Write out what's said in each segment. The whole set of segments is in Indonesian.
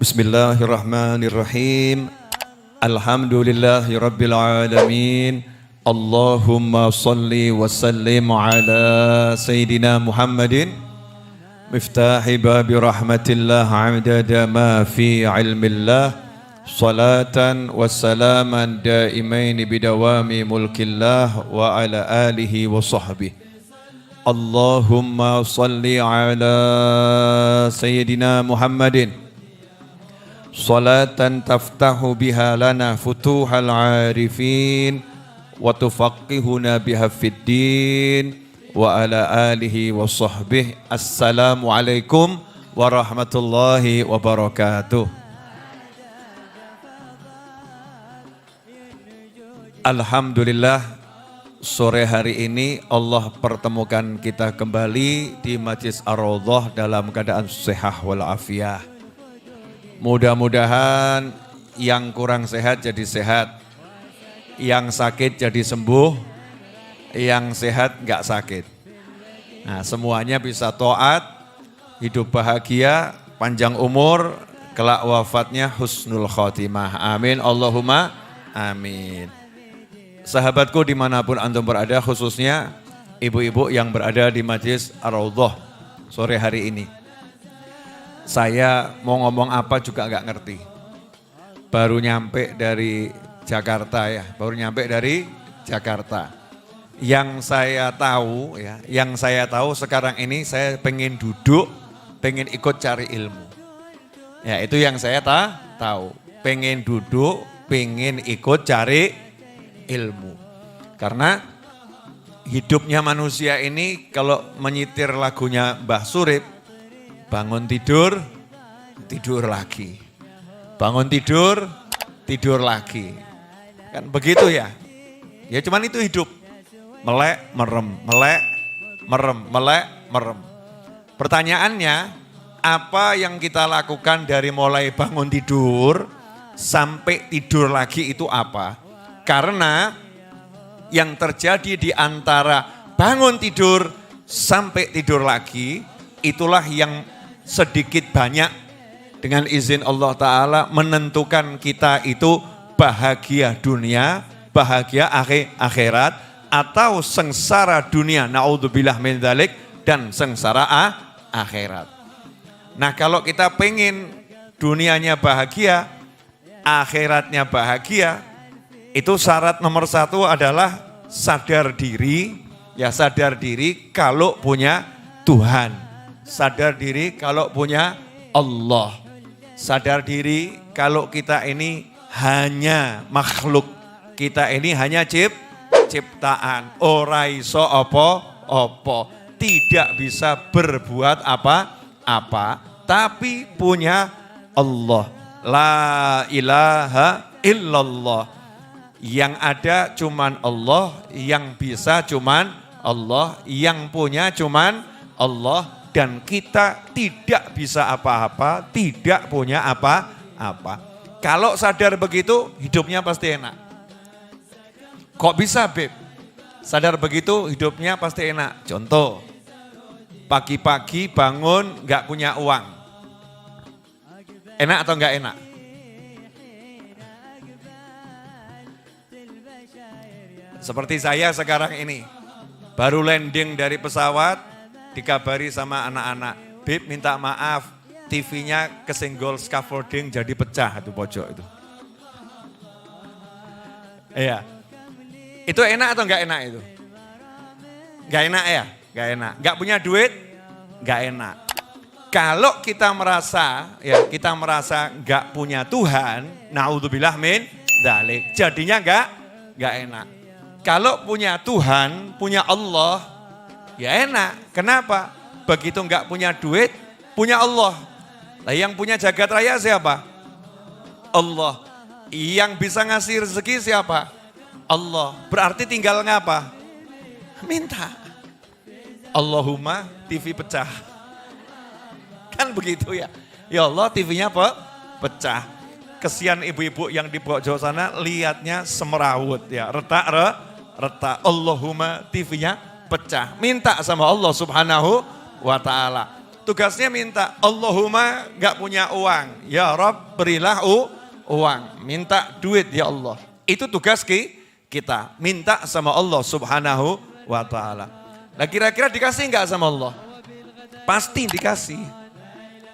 Bismillahirrahmanirrahim. Alhamdulillahi rabbil alamin. Allahumma salli wa sallim ala Sayyidina Muhammadin miftahi babi rahmatillah amdada ma fi ilmillah salatan wa salaman daimaini bidawami mulkillah wa ala alihi wa sahbihi. Allahumma salli ala Sayyidina Muhammadin salatan taftahu biha lana futuhal arifin wa tufaqihuna biha fid din wa ala alihi wa sahbihi. Assalamualaikum warahmatullahi wabarakatuh. Alhamdulillah, sore hari ini Allah pertemukan kita kembali di Majlis Ar-Raudhah dalam keadaan sehat walafiat. Mudah-mudahan yang kurang sehat jadi sehat, yang sakit jadi sembuh, yang sehat enggak sakit. Nah, semuanya bisa taat, hidup bahagia, panjang umur, kelak wafatnya husnul khotimah. Amin, Allahumma amin. Sahabatku dimanapun antum berada, khususnya ibu-ibu yang berada di Majlis Ar-Raudhah sore hari ini. Saya mau ngomong apa juga nggak ngerti. Baru nyampe dari Jakarta ya, Yang saya tahu sekarang ini saya pengen duduk, pengen ikut cari ilmu. Ya itu yang saya tahu. Pengen duduk, pengen ikut cari ilmu. Karena hidupnya manusia ini kalau menyitir lagunya Mbah Surip, bangun tidur, tidur lagi. Bangun tidur, tidur lagi. Kan begitu ya. Ya cuman itu hidup. Melek, merem, melek, merem, melek, merem. Pertanyaannya, apa yang kita lakukan dari mulai bangun tidur sampai tidur lagi itu apa? Karena yang terjadi di antara bangun tidur sampai tidur lagi, itulah yang sedikit banyak dengan izin Allah Ta'ala menentukan kita itu bahagia dunia, bahagia akhirat, atau sengsara dunia, na'udzubillah min dzalik, dan sengsara akhirat. Nah kalau kita pengen dunianya bahagia, akhiratnya bahagia, itu syarat nomor satu adalah sadar diri, ya sadar diri kalau punya Tuhan. Sadar diri kalau punya Allah. Sadar diri kalau kita ini hanya makhluk. Kita ini hanya ciptaan. Ora iso apa-apa. Tidak bisa berbuat apa-apa. Tapi punya Allah. La ilaha illallah. Yang ada cuman Allah. Yang bisa cuman Allah. Yang punya cuman Allah. Dan kita tidak bisa apa-apa, tidak punya apa-apa. Kalau sadar begitu, hidupnya pasti enak. Kok bisa, Beb? Sadar begitu, hidupnya pasti enak. Contoh, pagi-pagi bangun gak punya uang. Enak atau gak enak? Seperti saya sekarang ini, baru landing dari pesawat, dikabari sama anak-anak, Bib minta maaf, TV-nya kesenggol scaffolding jadi pecah itu pojok itu. Iya. Itu enak atau enggak enak itu? Enggak enak ya? Enggak enak. Enggak punya duit? Enggak enak. Kalau kita merasa enggak punya Tuhan, naudzubillah min dzalik, jadinya enggak enak. Kalau punya Tuhan, punya Allah, ya enak. Kenapa? Begitu enggak punya duit, punya Allah. Nah, yang punya jagat raya siapa? Allah. Yang bisa ngasih rezeki siapa? Allah. Berarti tinggal ngapa? Minta. Allahumma TV pecah. Kan begitu ya. Ya Allah TV-nya pecah. Kesian ibu-ibu yang di pojok sana lihatnya semerawut ya. Retak. Allahumma TV-nya pecah. Minta sama Allah Subhanahu wa ta'ala. tugasnya minta. Allahumma nggak punya uang, ya Rob berilah uang. Minta duit ya Allah. Itu tugas kita, minta sama Allah subhanahu wa ta'ala. Nah kira-kira dikasih nggak sama Allah? Pasti dikasih.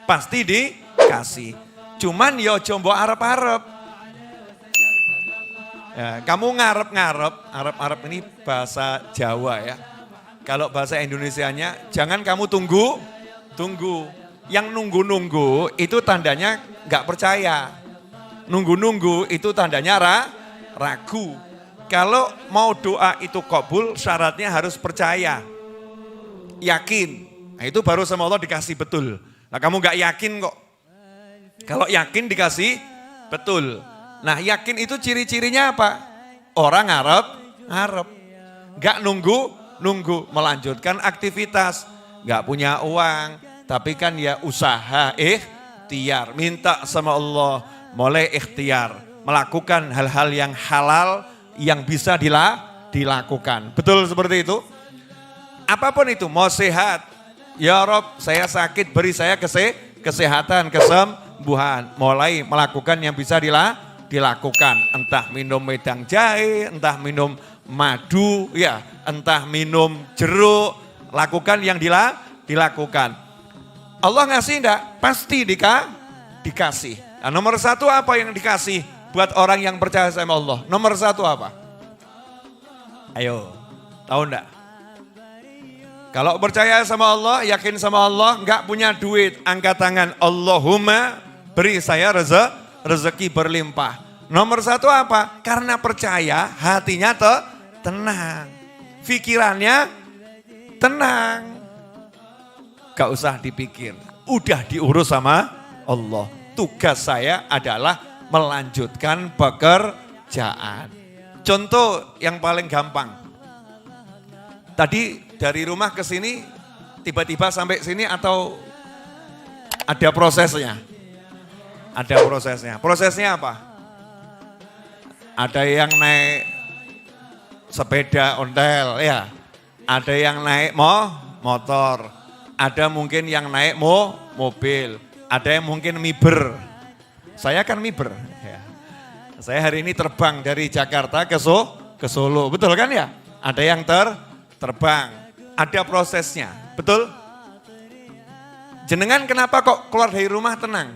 Pasti dikasih. Cuman ya jombo arep-arep. Ya, kamu arep-arep ini bahasa Jawa ya. Kalau bahasa Indonesianya, jangan kamu tunggu. Yang nunggu-nunggu itu tandanya nggak percaya. Nunggu-nunggu itu tandanya ragu. Kalau mau doa itu kabul, syaratnya harus percaya. Yakin. Nah, itu baru sama Allah dikasih betul. Nah kamu nggak yakin kok. Kalau yakin dikasih betul. Nah yakin itu ciri-cirinya apa? Orang ngarep. Nggak nunggu, melanjutkan aktivitas. Nggak punya uang, tapi kan ya usaha ikhtiar. Minta sama Allah, mulai ikhtiar. Melakukan hal-hal yang halal, yang bisa dilakukan. Betul seperti itu? Apapun itu, mau sehat. Ya Rob, saya sakit, beri saya kesehatan, kesembuhan. Mulai melakukan yang bisa dilakukan. Entah minum wedang jahe, entah minum madu, ya, entah minum jeruk. Lakukan yang dilakukan. Allah ngasih enggak? Pasti dikasih. Nah, nomor satu apa yang dikasih buat orang yang percaya sama Allah? Nomor satu apa? Ayo, tahu enggak? Kalau percaya sama Allah, yakin sama Allah, enggak punya duit, angkat tangan. Allahumma beri saya rezeki berlimpah. Nomor satu apa? Karena percaya, hatinya tenang. Pikirannya tenang. Gak usah dipikir, udah diurus sama Allah. Tugas saya adalah melanjutkan pekerjaan. Contoh yang paling gampang. Tadi dari rumah ke sini, tiba-tiba sampai sini atau ada prosesnya? Ada prosesnya. Prosesnya apa? Ada yang naik sepeda ontel, ya. Ada yang naik motor. Ada mungkin yang naik mobil. Ada yang mungkin miber. Saya kan miber. Ya. Saya hari ini terbang dari Jakarta ke Solo. Betul kan ya? Ada yang terbang. Ada prosesnya. Betul? Jenengan kenapa kok keluar dari rumah tenang?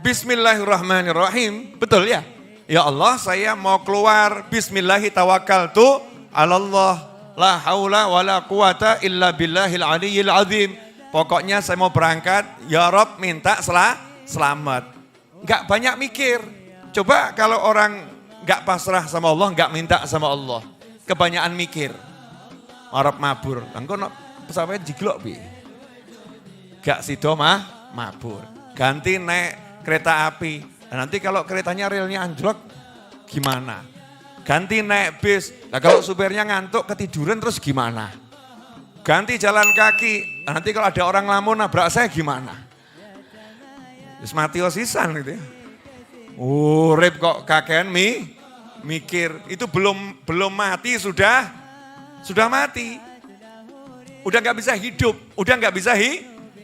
Bismillahirrahmanirrahim. Betul ya? Ya Allah, saya mau keluar. Bismillahirrahmanirrahim. Allah, la haula wa la quwata illa billahil aliyyil azim. Pokoknya saya mau berangkat, ya Rob minta selamat. Enggak banyak mikir. Coba kalau orang enggak pasrah sama Allah, enggak minta sama Allah. Kebanyakan mikir. Arab mabur. Engko pesawatnya jiglok bi. Gak sido mabur. Ganti naik kereta api. Nah, nanti kalau keretanya relnya anjlok gimana? Ganti naik bis. Nah kalau supirnya ngantuk ketiduran terus gimana? Ganti jalan kaki. Nah, nanti kalau ada orang lamun nabrak saya gimana? Terus mati osisan gitu ya. Urip kok kakean mikir. Itu belum mati sudah mati. Udah nggak bisa hidup.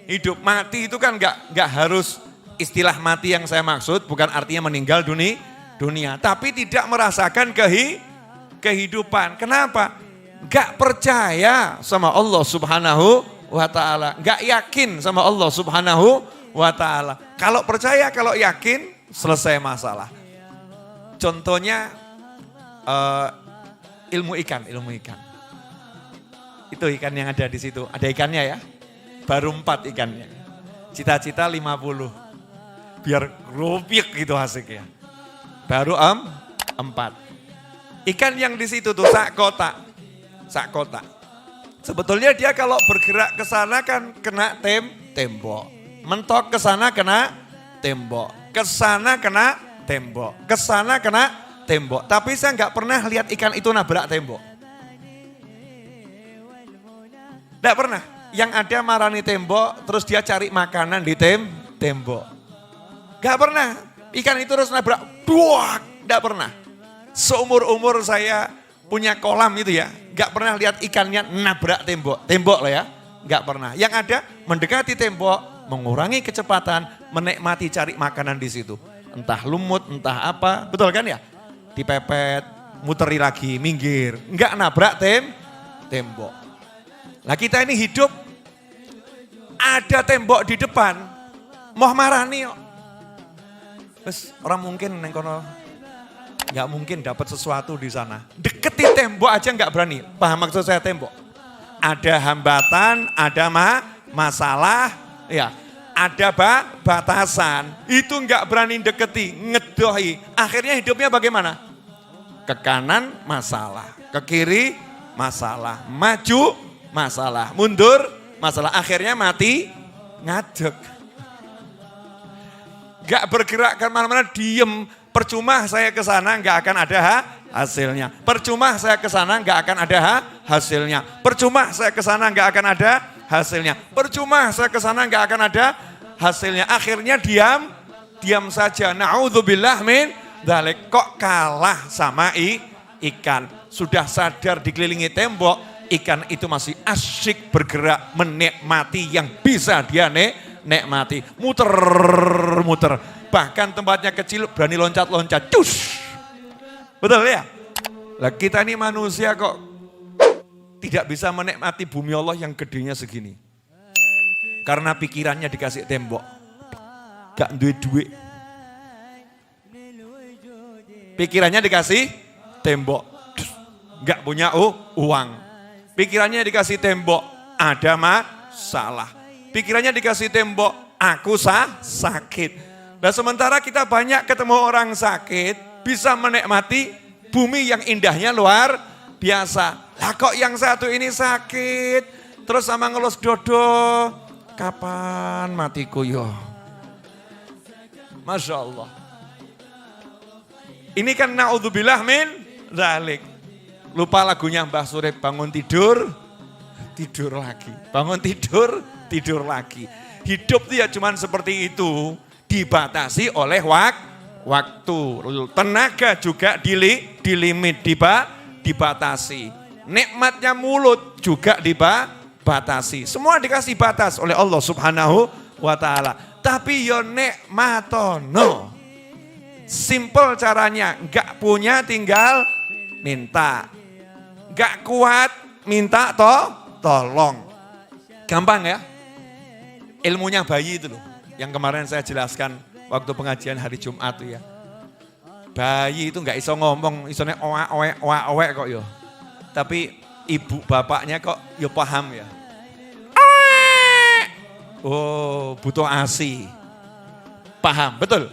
Hidup. Mati itu kan nggak harus istilah mati yang saya maksud. Bukan artinya meninggal dunia. Tapi tidak merasakan kehidupan. Kenapa? Gak percaya sama Allah subhanahu wa ta'ala. Gak yakin sama Allah subhanahu wa ta'ala. Kalau percaya, kalau yakin, selesai masalah. Contohnya ilmu ikan. Itu ikan yang ada di situ. Ada ikannya ya. Baru 4 ikannya. Cita-cita 50. Biar rupiah gitu hasilnya. Baru 4. Ikan yang di situ tuh sak kotak. Sebetulnya dia kalau bergerak ke sana kan kena tembok. Mentok ke sana kena tembok. Ke sana kena tembok. Ke sana kena tembok. Tapi saya nggak pernah lihat ikan itu nabrak tembok. Nggak pernah. Yang ada marani tembok terus dia cari makanan di tembok. Nggak pernah. Ikan itu terus nabrak. Duak. Nggak pernah. Seumur-umur saya punya kolam itu ya. Nggak pernah lihat ikannya nabrak tembok. Tembok lah ya, nggak pernah. Yang ada mendekati tembok, mengurangi kecepatan, menikmati cari makanan di situ. Entah lumut, entah apa, betul kan ya? Dipepet, muteri lagi, minggir. Nggak nabrak tembok. Nah kita ini hidup, ada tembok di depan, mau marani kok. Terus orang mungkin neng kono nggak mungkin dapat sesuatu di sana. Deketi tembok aja nggak berani. Paham maksud saya tembok? Ada hambatan, ada masalah, ya, ada batasan. Itu nggak berani deketi, ngedohi. Akhirnya hidupnya bagaimana? Ke kanan masalah, ke kiri masalah, maju masalah, mundur masalah. Akhirnya mati ngadeg. Gak bergerak kemana-mana, diem. Percuma saya ke sana nggak akan ada hasilnya. Percuma saya ke sana nggak akan ada hasilnya. Percuma saya ke sana nggak akan ada hasilnya. Percuma saya ke sana nggak akan ada hasilnya. Akhirnya diam saja. Na'udzubillah min dzalik. Kok kalah sama ikan. Sudah sadar dikelilingi tembok, ikan itu masih asyik bergerak menikmati yang bisa dia nikmati. Muter-muter. Bahkan tempatnya kecil berani loncat-loncat. Cus. Betul ya? Lah kita ini manusia kok tidak bisa menikmati bumi Allah yang gedenya segini. Karena pikirannya dikasih tembok. Gak duit. Pikirannya dikasih tembok. Gak punya uang. Pikirannya dikasih tembok. Ada masalah. Pikirannya dikasih tembok. Aku sakit. Nah sementara kita banyak ketemu orang sakit, bisa menikmati bumi yang indahnya luar biasa. Lah kok yang satu ini sakit, terus sama ngelus dodo, kapan matiku yo? Masya Allah. Ini kan na'udzubillah min dzalik. Lupa lagunya Mbah Surip, bangun tidur lagi. Bangun tidur lagi. Hidup itu ya cuman seperti itu. Dibatasi oleh waktu, tenaga juga dilimit, dibatasi. Nikmatnya mulut juga dibatasi. Semua dikasih batas oleh Allah Subhanahu wa ta'ala. Tapi yo nikmatono. Simple caranya, enggak punya tinggal minta. Enggak kuat minta tolong. Gampang ya? Ilmunya bayi itu loh. Yang kemarin saya jelaskan waktu pengajian hari Jumat itu ya. Bayi itu nggak iso ngomong, isone oe kok yo. Tapi ibu bapaknya kok yo paham ya. Oh, butuh ASI. Paham, betul?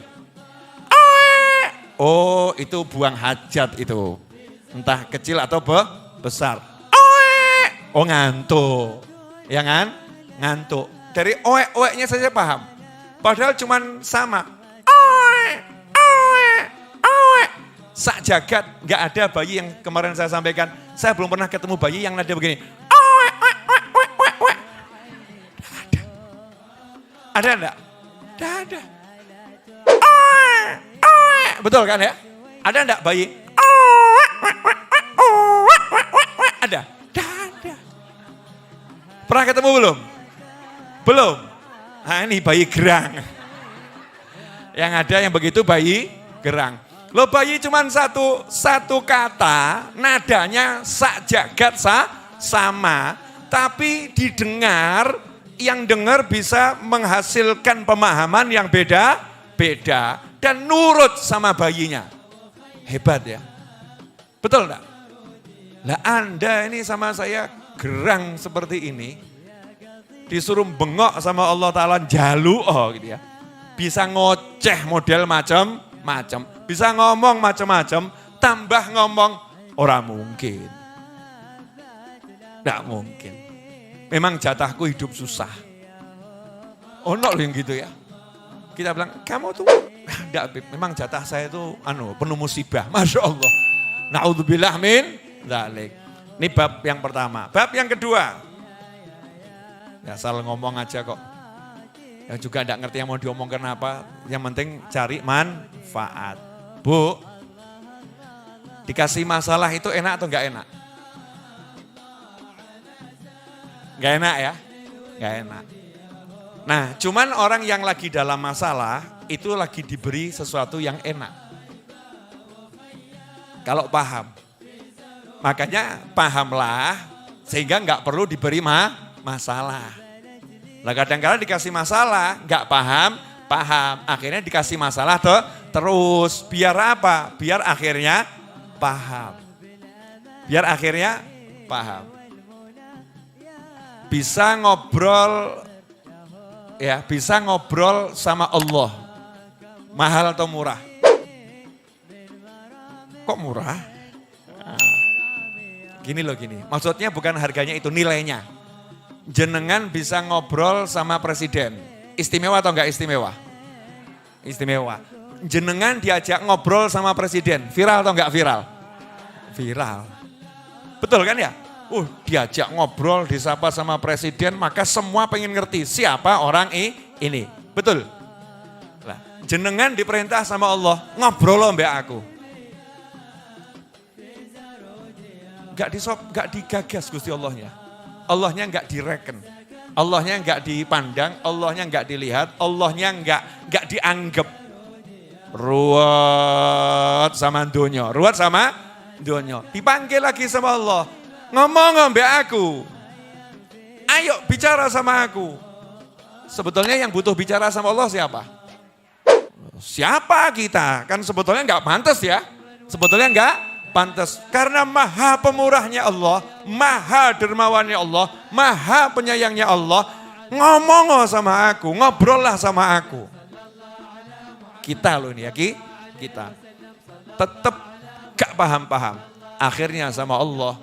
Oh, itu buang hajat itu. Entah kecil atau besar. Oh, ngantuk. Ya kan? Ngantuk. Dari oe-oe-nya saja paham. Padahal cuman sama. Sak jagat nggak ada bayi yang kemarin saya sampaikan. Saya belum pernah ketemu bayi yang nada begini. Ada enggak? Tidak ada. Betul kan ya? Ada enggak bayi? Ada? Tidak ada. Pernah ketemu belum? Belum. Nah ini bayi gerang. Yang ada yang begitu bayi gerang. Lo bayi cuma satu kata, nadanya sak jagat sama, tapi didengar, yang dengar bisa menghasilkan pemahaman yang beda dan nurut sama bayinya. Hebat ya. Betul enggak? Lah Anda ini sama saya gerang seperti ini. Disuruh bengok sama Allah Ta'ala jalu gitu ya. Bisa ngoceh model macam-macam. Bisa ngomong macam-macam, tambah ngomong ora mungkin. Tidak mungkin. Memang jatahku hidup susah. Ono loh yang gitu ya. Kita bilang, kamu tuh, enggak, memang jatah saya itu penuh musibah. Masya Allah. Na'udzubillah min dzalik. Ini bab yang pertama. Bab yang kedua. Ya asal ngomong aja kok. Yang juga enggak ngerti yang mau diomongkan apa. Yang penting cari manfaat. Bu, dikasih masalah itu enak atau enggak enak? Gak enak ya, gak enak. Nah cuman orang yang lagi dalam masalah itu lagi diberi sesuatu yang enak. Kalau paham. Makanya pahamlah sehingga nggak perlu diberi masalah. Nah kadang-kadang dikasih masalah, nggak paham, paham. Akhirnya dikasih masalah terus. Biar apa? Biar akhirnya paham. Biar akhirnya paham. Bisa ngobrol, ya bisa ngobrol sama Allah. Mahal atau murah? Kok murah? Gini loh gini, maksudnya bukan harganya itu, nilainya. Jenengan bisa ngobrol sama presiden, istimewa atau enggak istimewa? Istimewa. Jenengan diajak ngobrol sama presiden, viral atau enggak viral? Viral. Betul kan ya? Diajak ngobrol, disapa sama presiden, maka semua pengen ngerti siapa orang ini. Betul? Nah, jenengan diperintah sama Allah, ngobrol loh mbak aku. Gak digagas Gusti Allahnya. Allahnya gak direken. Allahnya gak dipandang, Allahnya gak dilihat, Allahnya gak dianggap. Ruwet sama dunia, dipanggil lagi sama Allah. Ngomong mbak aku. Ayo bicara sama aku. Sebetulnya yang butuh bicara sama Allah siapa? Siapa kita? Kan sebetulnya gak pantas ya. Sebetulnya gak pantas, karena maha pemurahnya Allah, maha dermawannya Allah, maha penyayangnya Allah, ngomong sama aku, ngobrol lah sama aku. Kita loh ini ya kita. Tetap gak paham-paham. Akhirnya sama Allah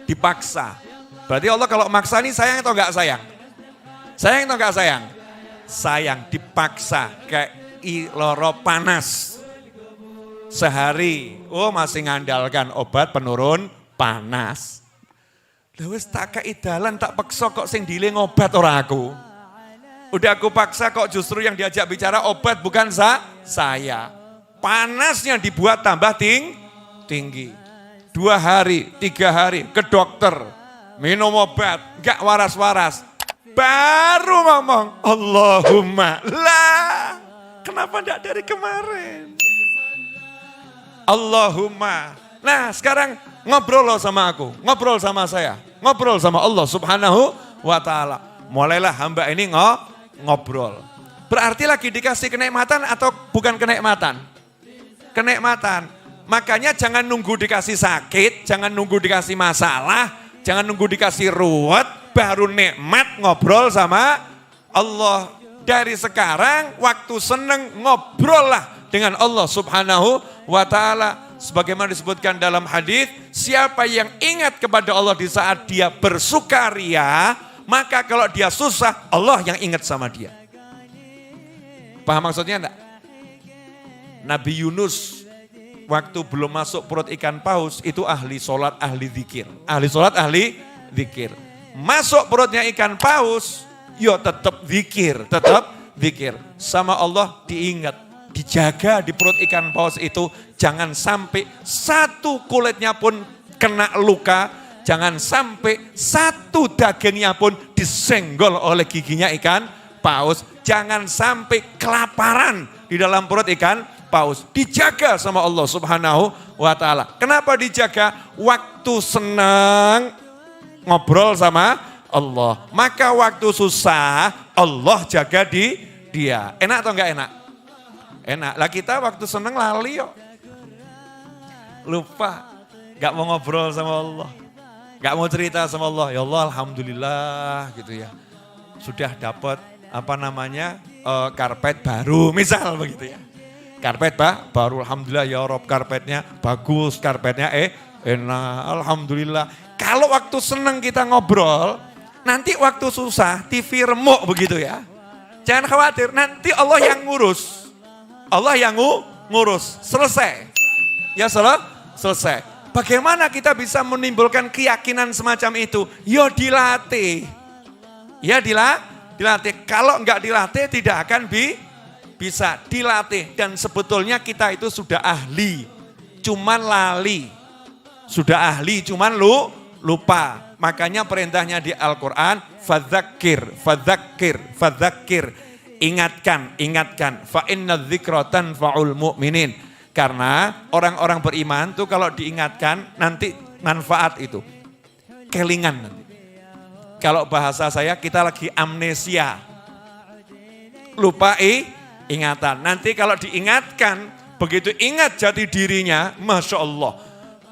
dipaksa. Berarti Allah kalau maksa ini sayang atau gak sayang? Sayang atau gak sayang? Sayang, dipaksa kayak loro panas. Sehari, masih ngandalkan obat penurun panas. Lewis tak kei dalan tak paksa kok sing diling obat ora aku. Udah aku paksa kok justru yang diajak bicara obat bukan saya. Panasnya dibuat tambah tinggi. 2 hari, 3 hari ke dokter. Minum obat, gak waras-waras. Baru ngomong, Allahumma lah. Kenapa enggak dari kemarin? Allahumma. Nah sekarang ngobrol loh sama aku, ngobrol sama saya, ngobrol sama Allah subhanahu wa ta'ala. Mulailah hamba ini ngobrol. Berarti lagi dikasih kenikmatan atau bukan kenikmatan? Kenikmatan. Makanya jangan nunggu dikasih sakit, jangan nunggu dikasih masalah, jangan nunggu dikasih ruwet, baru nikmat ngobrol sama Allah. Dari sekarang waktu seneng ngobrol lah dengan Allah subhanahu wa ta'ala. Sebagaimana disebutkan dalam hadis, siapa yang ingat kepada Allah di saat dia bersukaria, maka kalau dia susah, Allah yang ingat sama dia. Paham maksudnya enggak? Nabi Yunus waktu belum masuk perut ikan paus itu ahli sholat, ahli zikir. Ahli sholat, ahli zikir. Masuk perutnya ikan paus, yo tetap zikir, sama Allah diingat, dijaga di perut ikan paus itu, jangan sampai satu kulitnya pun kena luka, jangan sampai satu dagingnya pun disenggol oleh giginya ikan paus, jangan sampai kelaparan di dalam perut ikan paus, dijaga sama Allah subhanahu wa ta'ala. Kenapa dijaga? Waktu senang ngobrol sama Allah, maka waktu susah Allah jaga dia. Enak atau enggak enak? Enak. Lah kita waktu seneng lali yuk. Lupa, enggak mau ngobrol sama Allah. Enggak mau cerita sama Allah. Ya Allah alhamdulillah gitu ya. Sudah dapat karpet baru misal begitu ya. Karpet baru alhamdulillah ya Rob, karpetnya bagus, karpetnya enak alhamdulillah. Kalau waktu seneng kita ngobrol, nanti waktu susah TV remuk begitu ya. Jangan khawatir, nanti Allah yang ngurus. Allah yang ngurus, selesai. Ya selesai. Bagaimana kita bisa menimbulkan keyakinan semacam itu? Ya dilatih. Ya dilatih. Kalau enggak dilatih tidak akan bisa dilatih. Dan sebetulnya kita itu sudah ahli, cuman lali. Sudah ahli, cuman lupa. Makanya perintahnya di Al-Quran, fadzakir, fadzakir, fadzakir. Ingatkan, ingatkan. Fa inna dzikra tanfa'ul mu'minin. Karena orang-orang beriman tuh kalau diingatkan nanti manfaat itu. Kelingan nanti. Kalau bahasa saya kita lagi amnesia. Lupa ingatan. Nanti kalau diingatkan, begitu ingat jati dirinya, Masya Allah.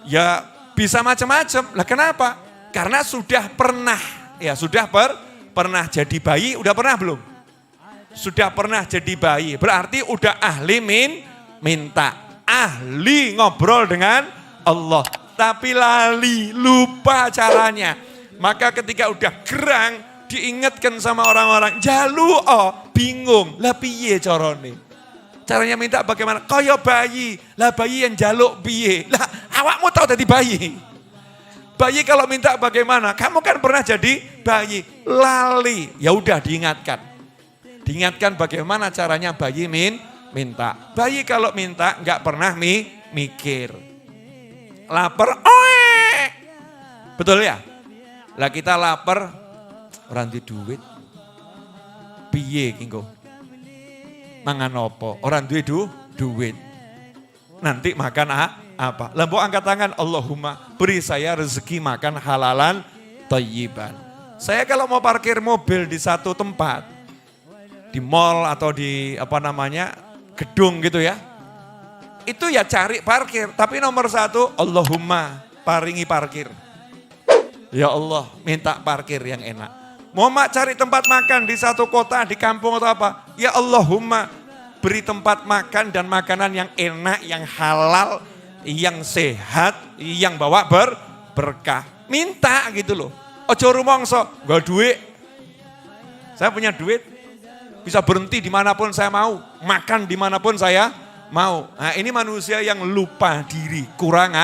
Ya bisa macam-macam. Lah kenapa? Karena sudah pernah. Ya sudah pernah jadi bayi, udah pernah belum? Sudah pernah jadi bayi. Berarti udah ahli minta. Ahli ngobrol dengan Allah. Tapi lali, lupa caranya. Maka ketika udah gerang, diingatkan sama orang-orang, jalu bingung. Lah piye carane? Caranya minta bagaimana? Kaya bayi. Lah bayi yang jaluk piye? Lah awakmu tahu tadi bayi. Bayi kalau minta bagaimana? Kamu kan pernah jadi bayi. Lali. Ya udah diingatkan. Diingatkan bagaimana caranya bayi minta. Bayi kalau minta nggak pernah mikir. Lapar, betul ya? Lah kita lapar, ora duwe duit. Piye ki engko? Mangan apa? Ora duwe duit. Nanti makan apa? Lah mbok angkat tangan, Allahumma beri saya rezeki makan halalan thayyiban. Saya kalau mau parkir mobil di satu tempat, di mall atau di gedung gitu ya. Itu ya cari parkir, tapi nomor satu Allahumma paringi parkir. Ya Allah, minta parkir yang enak. Mau cari tempat makan di satu kota, di kampung atau apa? Ya Allahumma beri tempat makan dan makanan yang enak, yang halal, yang sehat, yang bawa berkah. Minta gitu loh. Ojo rumongso, gak duit. Saya punya duit, bisa berhenti dimanapun saya mau. Makan dimanapun saya mau. Nah ini manusia yang lupa diri, kurang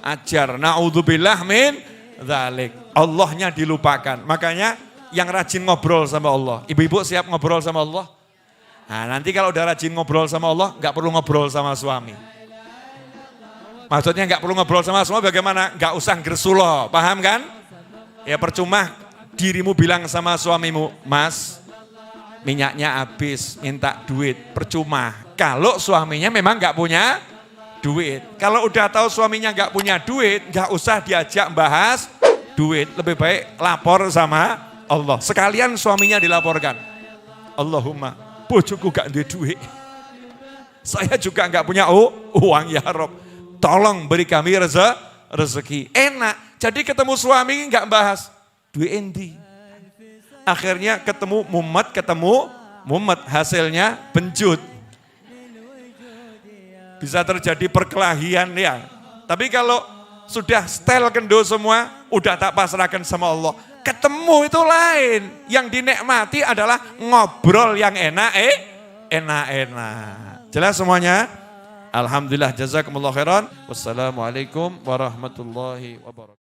ajar. Na'udzubillah min dzalik. Allahnya dilupakan. Makanya yang rajin ngobrol sama Allah. Ibu-ibu siap ngobrol sama Allah? Nah nanti kalau udah rajin ngobrol sama Allah, gak perlu ngobrol sama suami. Maksudnya gak perlu ngobrol sama suami bagaimana? Gak usah gersuloh, paham kan? Ya percuma dirimu bilang sama suamimu, Mas, minyaknya habis, minta duit, percuma. Kalau suaminya memang gak punya duit. Kalau udah tahu suaminya gak punya duit, gak usah diajak bahas duit. Lebih baik lapor sama Allah. Sekalian suaminya dilaporkan. Allahumma, bojoku gak ada duit. Saya juga gak punya uang ya Rob. Tolong beri kami rezeki. Enak. Jadi ketemu suami gak bahas duit endi. Akhirnya ketemu mumet, hasilnya benjut. Bisa terjadi perkelahian ya. Tapi kalau sudah setel kendo semua, udah tak pasrahkan sama Allah. Ketemu itu lain. Yang dinikmati adalah ngobrol yang enak. Jelas semuanya? Alhamdulillah, jazakumullah khairan. Wassalamualaikum warahmatullahi wabarakatuh.